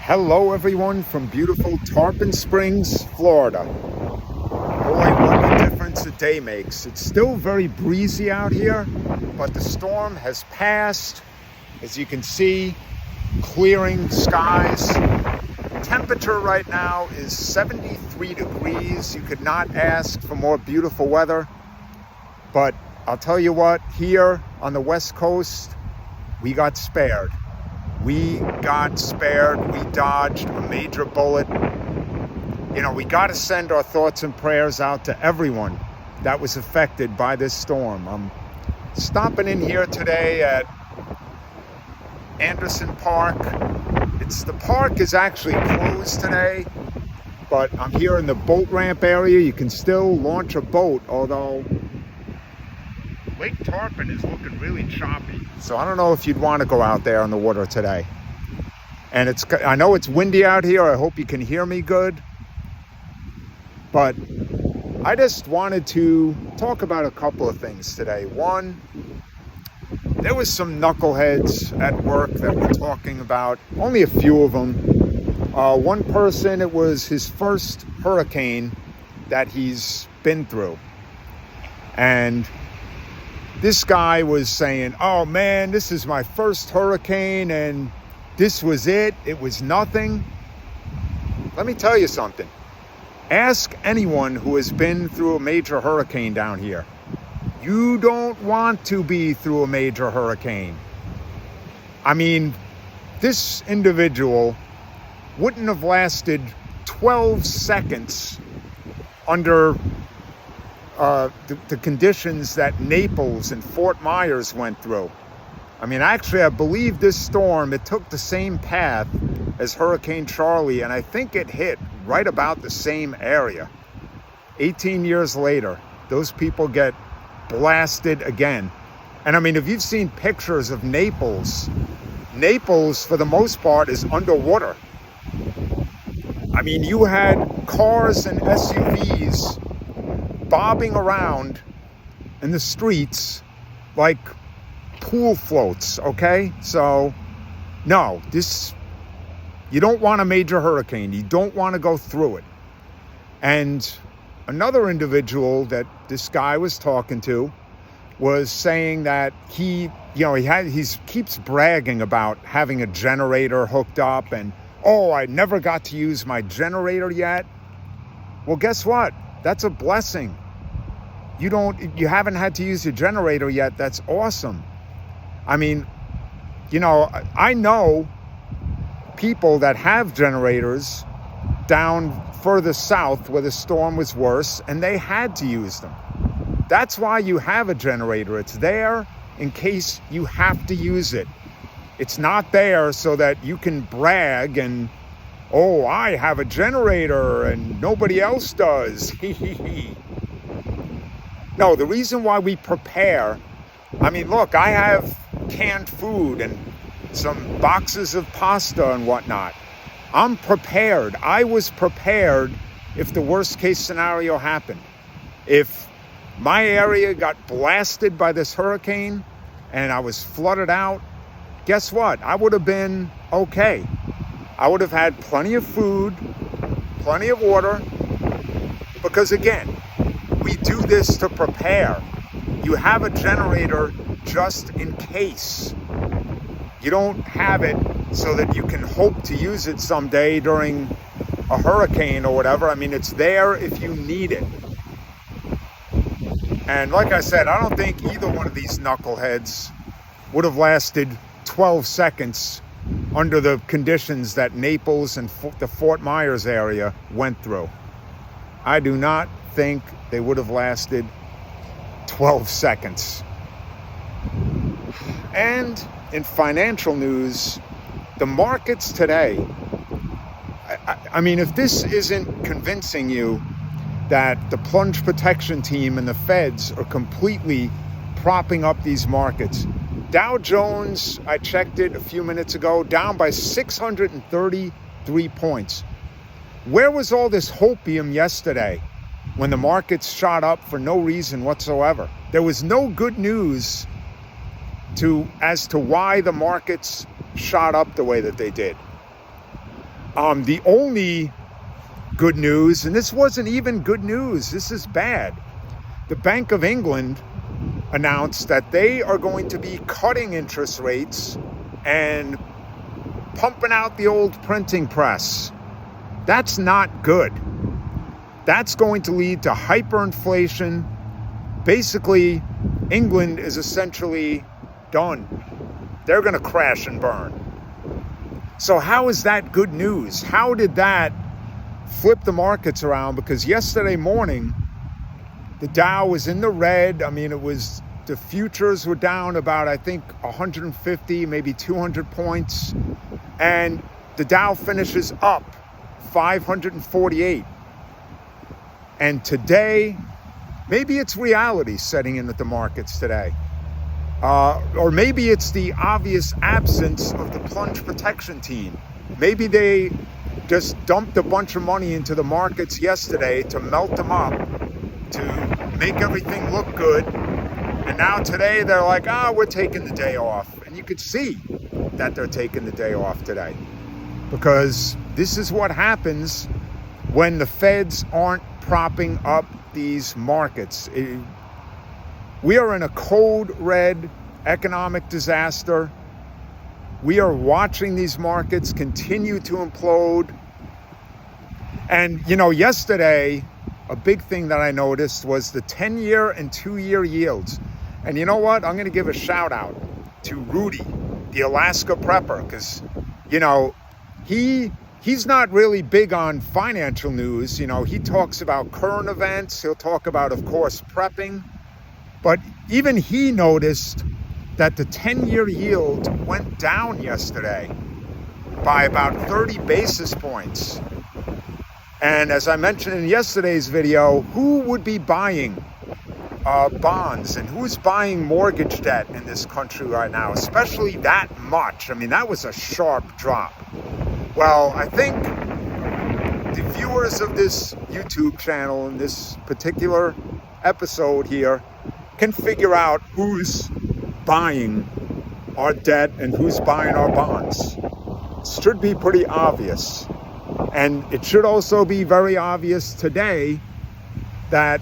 Hello everyone from beautiful Tarpon Springs, Florida. Boy, what a difference a day makes. It's still very breezy out here, but the storm has passed. As you can see, clearing skies. Temperature right now is 73 degrees. You could not ask for more beautiful weather. But I'll tell you what, here on the West Coast, we got spared. We got spared. We dodged a major bullet. You know, we got to send our thoughts and prayers out to everyone that was affected by this storm. I'm stopping in here today at Anderson Park. The park is actually closed today, but I'm here in the boat ramp area. You can still launch a boat, although Lake Tarpon is looking really choppy. So I don't know if you'd want to go out there on the water today. And I know it's windy out here. I hope you can hear me good. But I just wanted to talk about a couple of things today. One, there was some knuckleheads at work that were talking about, only a few of them. One person, it was his first hurricane that he's been through. And this guy was saying, oh man, this is my first hurricane and this was it. It was nothing. Let me tell you something. Ask anyone who has been through a major hurricane down here. You don't want to be through a major hurricane. I mean, this individual wouldn't have lasted 12 seconds under the conditions that Naples and Fort Myers went through. I mean, actually, I believe this storm, it took the same path as Hurricane Charlie, and I think it hit right about the same area. 18 years later, those people get blasted again. And I mean, if you've seen pictures of Naples, for the most part, is underwater. I mean, you had cars and SUVs bobbing around in the streets like pool floats, okay? So, no, you don't want a major hurricane. You don't want to go through it. And another individual that this guy was talking to was saying that he keeps bragging about having a generator hooked up and, oh, I never got to use my generator yet. Well, guess what? That's a blessing. You haven't had to use your generator yet. That's awesome. I mean, I know people that have generators down further south where the storm was worse, and they had to use them. That's why you have a generator. It's there in case you have to use it. It's not there so that you can brag and, oh, I have a generator and nobody else does. No, the reason why we prepare, I mean, look, I have canned food and some boxes of pasta and whatnot. I'm prepared. I was prepared if the worst case scenario happened. If my area got blasted by this hurricane and I was flooded out, guess what? I would have been okay. I would have had plenty of food, plenty of water, because again, we do this to prepare. You have a generator just in case. You don't have it so that you can hope to use it someday during a hurricane or whatever. I mean, it's there if you need it. And like I said, I don't think either one of these knuckleheads would have lasted 12 seconds under the conditions that Naples and the Fort Myers area went through. I do not think they would have lasted 12 seconds. And in financial news, the markets today, I mean, if this isn't convincing you that the plunge protection team and the feds are completely propping up these markets. Dow Jones, I checked it a few minutes ago, down by 633 points. Where was all this hopium yesterday when the markets shot up for no reason whatsoever? There was no good news as to why the markets shot up the way that they did. The only good news, and this wasn't even good news, this is bad. The Bank of England announced that they are going to be cutting interest rates and pumping out the old printing press. That's not good. That's going to lead to hyperinflation. Basically, England is essentially done. They're going to crash and burn. So how is that good news? How did that flip the markets around? Because yesterday morning, the Dow was in the red. I mean, the futures were down about, I think, 150, maybe 200 points. And the Dow finishes up 548. And today, maybe it's reality setting in at the markets today. Or maybe it's the obvious absence of the plunge protection team. Maybe they just dumped a bunch of money into the markets yesterday to melt them up, to make everything look good. And now today they're like, we're taking the day off. And you could see that they're taking the day off today. Because this is what happens when the feds aren't propping up these markets. We are in a code red economic disaster. We are watching these markets continue to implode. And, yesterday, a big thing that I noticed was the 10-year and 2-year yields. And you know what? I'm going to give a shout out to Rudy, the Alaska prepper, because, he's not really big on financial news. He talks about current events. He'll talk about, of course, prepping. But even he noticed that the 10-year yield went down yesterday by about 30 basis points. And as I mentioned in yesterday's video, who would be buying bonds and who's buying mortgage debt in this country right now, especially that much? I mean, that was a sharp drop. Well, I think the viewers of this YouTube channel in this particular episode here can figure out who's buying our debt and who's buying our bonds. It should be pretty obvious. And it should also be very obvious today that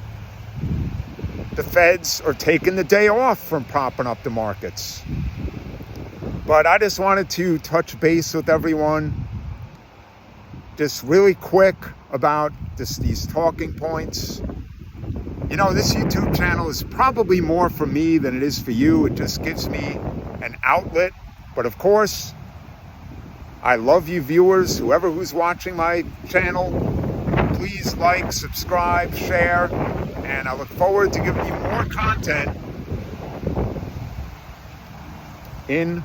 the feds are taking the day off from propping up the markets. But I just wanted to touch base with everyone just really quick about these talking points. This YouTube channel is probably more for me than it is for you. It just gives me an outlet. But of course, I love you viewers, who's watching my channel. Please like, subscribe, share, and I look forward to giving you more content in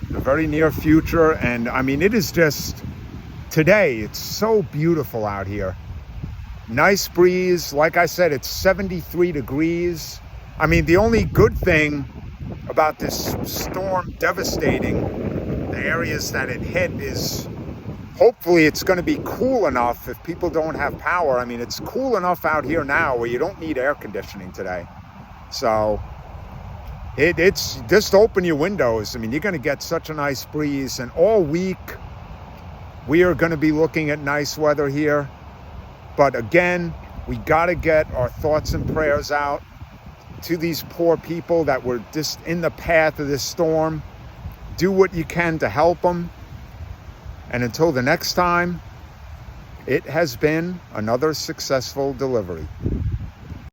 the very near future. And I mean, it is just today, it's so beautiful out here. Nice breeze. Like I said, it's 73 degrees. I mean, the only good thing about this storm devastating the areas that it hit is hopefully it's going to be cool enough if people don't have power. I mean, it's cool enough out here now where you don't need air conditioning today. So it's just open your windows. I mean, you're going to get such a nice breeze. And all week, we are going to be looking at nice weather here. But again, we got to get our thoughts and prayers out to these poor people that were just in the path of this storm. Do what you can to help them. And until the next time, it has been another successful delivery.